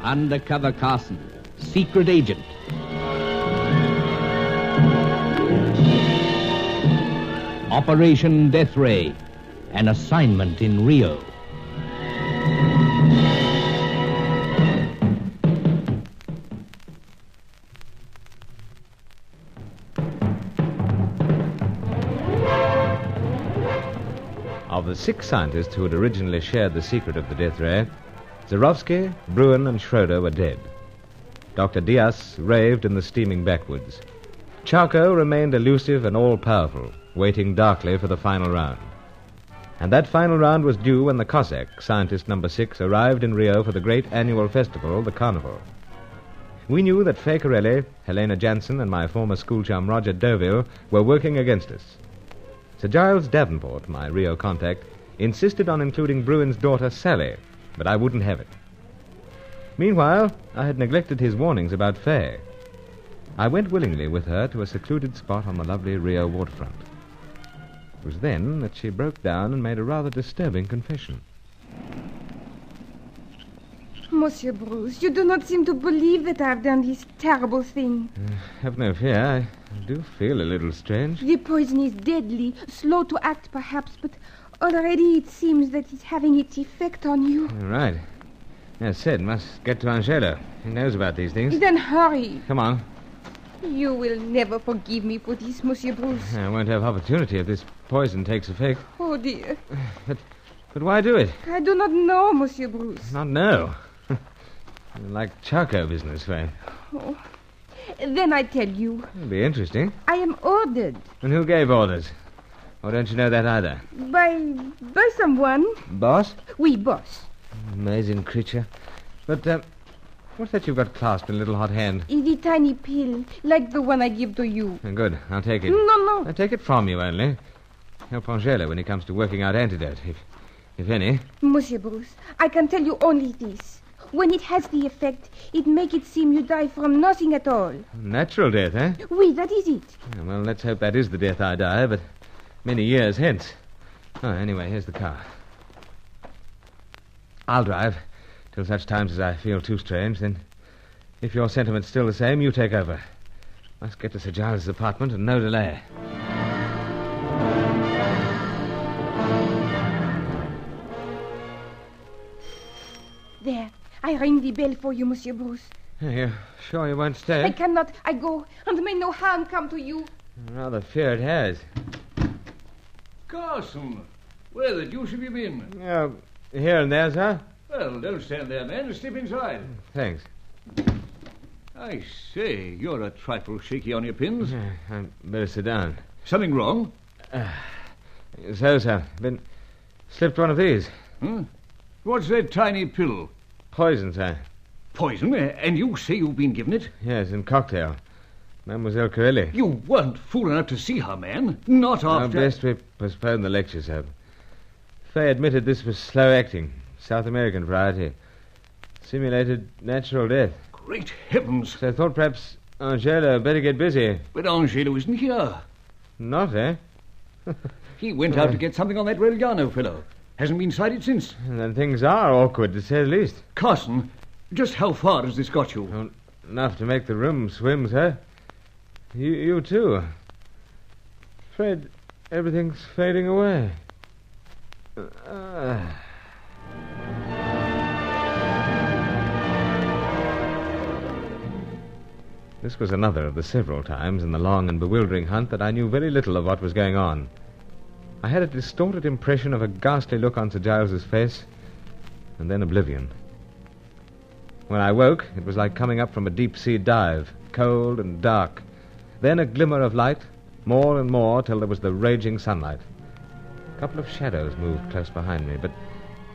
Undercover Carson, secret agent. Operation Deathray, an assignment in Rio. Of the 6 scientists who had originally shared the secret of the Deathray, Zarowski, Bruin, and Schroeder were dead. Dr. Diaz raved in the steaming backwoods. Charcot remained elusive and all-powerful, waiting darkly for the final round. And that final round was due when the Cossack, scientist number 6, arrived in Rio for the great annual festival, the Carnival. We knew that Fay Corelli, Helena Jansen, and my former school-chum Roger Deauville were working against us. Sir Giles Davenport, my Rio contact, insisted on including Bruin's daughter Sally, but I wouldn't have it. Meanwhile, I had neglected his warnings about Fay. I went willingly with her to a secluded spot on the lovely Rio waterfront. It was then that she broke down and made a rather disturbing confession. Monsieur Bruce, you do not seem to believe that I have done this terrible thing. Have no fear. I do feel a little strange. The poison is deadly, slow to act perhaps, but already it seems that it's having its effect on you. Right. As said, must get to Angelo. He knows about these things. Then hurry. Come on. You will never forgive me for this, Monsieur Bruce. I won't have opportunity if this poison takes effect. Oh, dear. But why do it? I do not know, Monsieur Bruce. Not know. Like Charcot business, Fay. Oh. Then I tell you. It'll be interesting. I am ordered. And who gave orders? Or don't you know that either? By someone. Boss? Oui, boss. Amazing creature. But, what's that you've got clasped in a little hot hand? The tiny pill, like the one I give to you. Good, I'll take it. No. I'll take it from you only. Help Angelo when he comes to working out antidote, if any. Monsieur Bruce, I can tell you only this. When it has the effect, it make it seem you die from nothing at all. Natural death, eh? Oui, that is it. Well, let's hope that is the death I die, but many years hence. Oh, anyway, here's the car. I'll drive till such times as I feel too strange. Then, if your sentiment's still the same, you take over. Must get to Sir Giles' apartment and no delay. There. I ring the bell for you, Monsieur Bruce. You're sure you won't stay? I cannot. I go, and may no harm come to you. I rather fear it has. Carson, where the deuce have you been? Here and there, sir. Well, don't stand there, man. Step inside. Thanks. I say, you're a trifle shaky on your pins. I'd better sit down. Something wrong? So, sir. Been slipped one of these. Huh? What's that tiny pill? Poison, sir. Poison? And you say you've been given it? Yes, in cocktail. Mademoiselle Corelli. You weren't fool enough to see her, man. Not after... Best we postpone the lecture, sir. Fay admitted this was slow acting. South American variety. Simulated natural death. Great heavens. So I thought perhaps Angelo better get busy. But Angelo isn't here. Not, eh? He went out to get something on that Reliano fellow. Hasn't been sighted since. And then things are awkward, to say the least. Carson, just how far has this got you? Well, enough to make the room swim, sir. You too. Afraid everything's fading away. This was another of the several times in the long and bewildering hunt that I knew very little of what was going on. I had a distorted impression of a ghastly look on Sir Giles's face, and then oblivion. When I woke, it was like coming up from a deep-sea dive, cold and dark. Then a glimmer of light, more and more, till there was the raging sunlight. A couple of shadows moved close behind me, but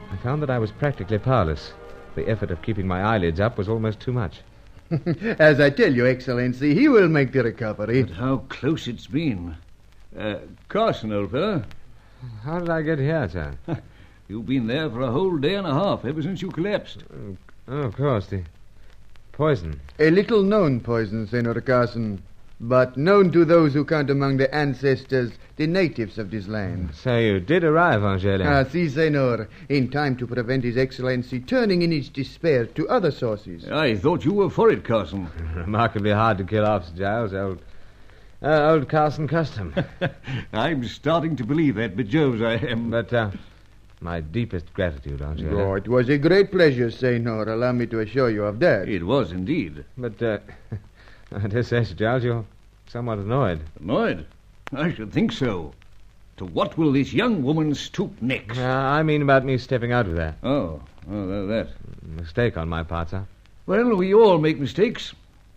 I found that I was practically powerless. The effort of keeping my eyelids up was almost too much. As I tell you, Excellency, he will make the recovery. But how close it's been. Carson, old fellow. How did I get here, sir? You've been there for a whole day and a half, ever since you collapsed. Oh, of course, the poison. A little-known poison, Senor Carson. but known to those who count among the ancestors the natives of this land. So you did arrive, Angela. Si, senor, in time to prevent His Excellency turning in his despair to other sources. I thought you were for it, Carson. Remarkably hard to kill off, Sir Giles. Old Carson custom. I'm starting to believe that, but Joves I am. But, my deepest gratitude, Angela. Oh, it was a great pleasure, senor. Allow me to assure you of that. It was indeed. But, I dare say, Sir Giles, you're somewhat annoyed. Annoyed? I should think so. To what will this young woman stoop next? I mean about me stepping out with her. Oh, that. Mistake on my part, sir. Well, we all make mistakes.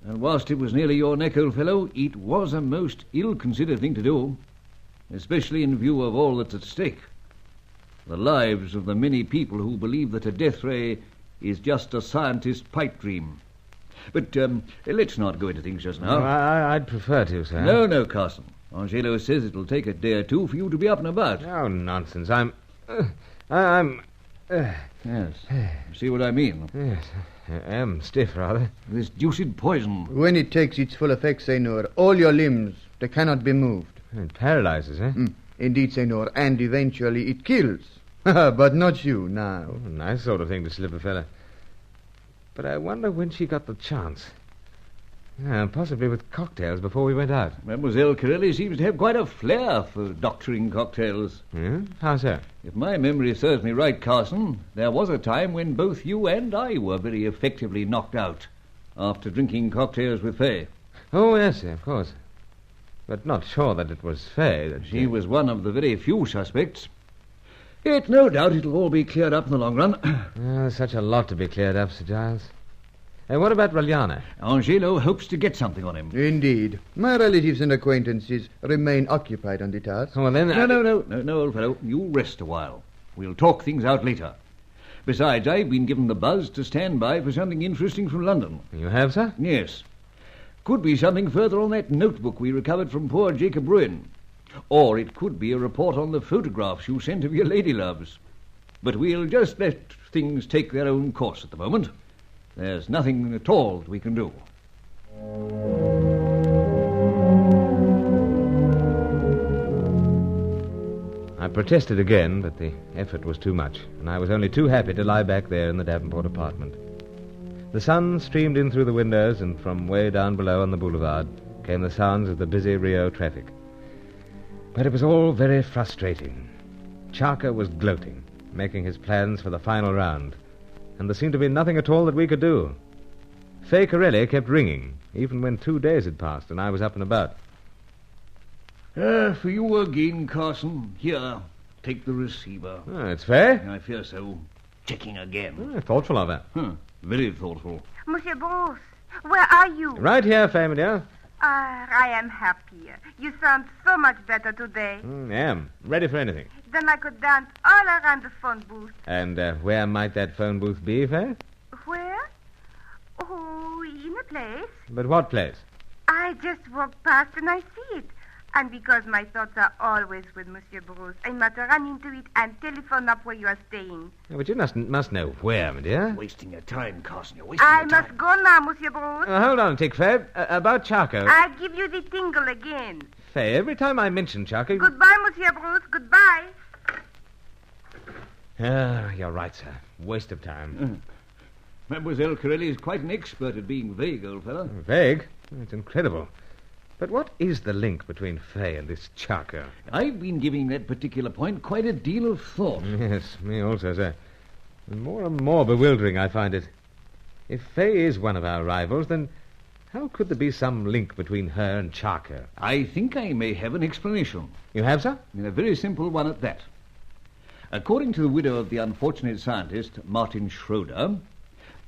And whilst it was nearly your neck, old fellow, it was a most ill-considered thing to do. Especially in view of all that's at stake. The lives of the many people who believe that a Deathray is just a scientist's pipe dream. But let's not go into things just now. I'd prefer to, sir. No, Carson. Angelo says it'll take a day or two for you to be up and about. Oh, nonsense. I'm... Yes. See what I mean? Yes, I am stiff, rather. This deuced poison. When it takes its full effect, senor, all your limbs, they cannot be moved. It paralyzes, eh? Indeed, senor, and eventually it kills. But not you, now. Oh, nice sort of thing to slip a fella. But I wonder when she got the chance. Possibly with cocktails before we went out. Mademoiselle Corelli seems to have quite a flair for doctoring cocktails. Yeah? How so? If my memory serves me right, Carson, there was a time when both you and I were very effectively knocked out after drinking cocktails with Fay. Oh, yes, of course. But not sure that it was Fay. She was one of the very few suspects. Yet no doubt it'll all be cleared up in the long run. There's such a lot to be cleared up, Sir Giles. And what about Raliana? Angelo hopes to get something on him. Indeed. My relatives and acquaintances remain occupied on the task. Oh, well, then... No, old fellow. You rest a while. We'll talk things out later. Besides, I've been given the buzz to stand by for something interesting from London. You have, sir? Yes. Could be something further on that notebook we recovered from poor Jacob Ruin. Or it could be a report on the photographs you sent of your ladyloves. But we'll just let things take their own course at the moment. There's nothing at all that we can do. I protested again, but the effort was too much, and I was only too happy to lie back there in the Davenport apartment. The sun streamed in through the windows, and from way down below on the boulevard came the sounds of the busy Rio traffic. But it was all very frustrating. Charker was gloating, making his plans for the final round, and there seemed to be nothing at all that we could do. Fay Corelli kept ringing, even when 2 days had passed and I was up and about. For you again, Carson. Here, take the receiver. Oh, it's Fay? I fear so. Checking again. Thoughtful of her. Very thoughtful. Monsieur Bruce, where are you? Right here, Fay, my dear. I am happier. You sound so much better today. Am. Ready for anything. Then I could dance all around the phone booth. And where might that phone booth be, Fay? Where? Oh, in a place. But what place? I just walked past and I see it. And because my thoughts are always with Monsieur Bruce, I must run into it and telephone up where you are staying. Yeah, but you must know where, my dear. Wasting your time, Carson. You're wasting I your time. must go now, Monsieur Bruce. Hold on a tick, Fay. About Charco. I give you the tingle again. Fay, every time I mention Charco... Goodbye, Monsieur Bruce. Goodbye. You're right, sir. Waste of time. Mademoiselle Corelli is quite an expert at being vague, old fellow. Vague? It's incredible. But what is the link between Fay and this Charco? I've been giving that particular point quite a deal of thought. Yes, me also, sir. And more bewildering I find it. If Fay is one of our rivals, then how could there be some link between her and Charco? I think I may have an explanation. You have, sir? And a very simple one at that. According to the widow of the unfortunate scientist, Martin Schroeder,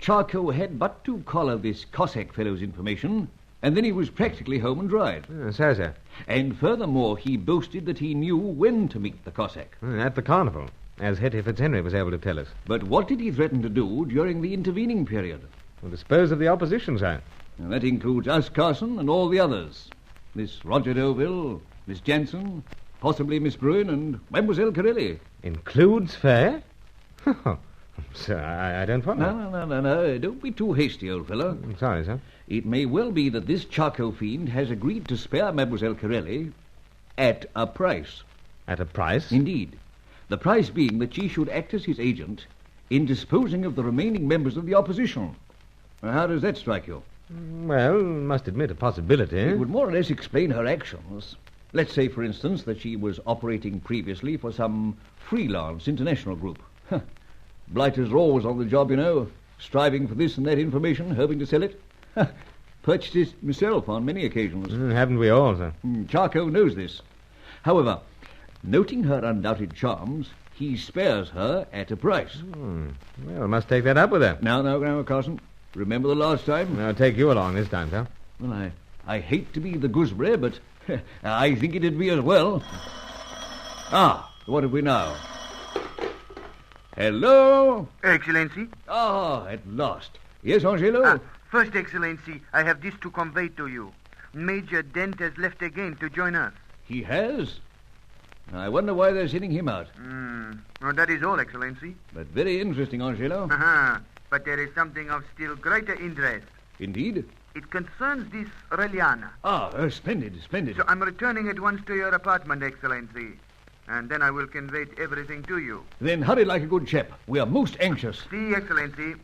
Charco had but to collar this Cossack fellow's information, and then he was practically home and dried. So, sir. And furthermore, he boasted that he knew when to meet the Cossack. At the carnival, as Hetty Fitzhenry was able to tell us. But what did he threaten to do during the intervening period? Well, dispose of the opposition, sir. And that includes us, Carson, and all the others. Miss Roger Deauville, Miss Jansen, possibly Miss Bruin, and Mademoiselle Corelli. Includes Fay? Sir, I don't follow. No. Don't be too hasty, old fellow. I'm sorry, sir. It may well be that this charcoal fiend has agreed to spare Mademoiselle Corelli at a price. At a price? Indeed. The price being that she should act as his agent in disposing of the remaining members of the opposition. Now, how does that strike you? Well, must admit a possibility. It would more or less explain her actions. Let's say, for instance, that she was operating previously for some freelance international group. Blighters are always on the job, you know, striving for this and that information, hoping to sell it. Purchased it myself on many occasions. Haven't we all, sir? Charcot knows this. However, noting her undoubted charms, he spares her at a price. Well, must take that up with her. Now, Carson. Remember the last time? I'll take you along this time, sir. Well, I hate to be the gooseberry, but I think it'd be as well. What have we now? Hello? Excellency? At last. Yes, Angelo? First, Excellency, I have this to convey to you. Major Dent has left again to join us. He has? I wonder why they're sending him out. No, that is all, Excellency. But very interesting, Angelo. But there is something of still greater interest. Indeed? It concerns this Reliana. Splendid. So I'm returning at once to your apartment, Excellency. And then I will convey everything to you. Then hurry like a good chap. We are most anxious. See, Excellency.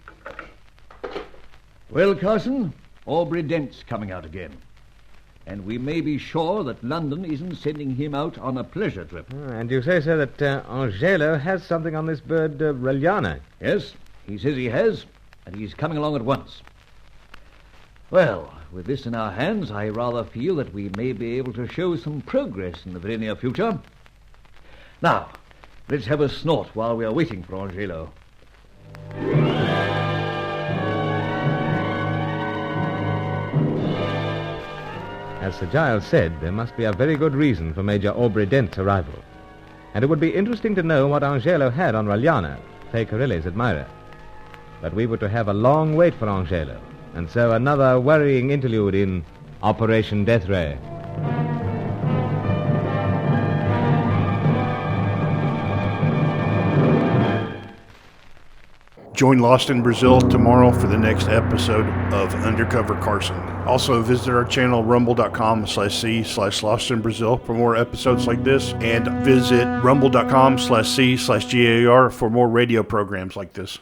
Well, Carson, Aubrey Dent's coming out again. And we may be sure that London isn't sending him out on a pleasure trip. And you say, sir, that Angelo has something on this bird, Reliana? Yes, he says he has, and he's coming along at once. Well, with this in our hands, I rather feel that we may be able to show some progress in the very near future. Now, let's have a snort while we are waiting for Angelo. As Sir Giles said, there must be a very good reason for Major Aubrey Dent's arrival. And it would be interesting to know what Angelo had on Reliana, Fay Corelli's admirer. But we were to have a long wait for Angelo, and so another worrying interlude in Operation Deathray. Join Lost in Brazil tomorrow for the next episode of Undercover Carson. Also visit our channel rumble.com/c/Lost in Brazil for more episodes like this, and visit rumble.com/c/GAR for more radio programs like this.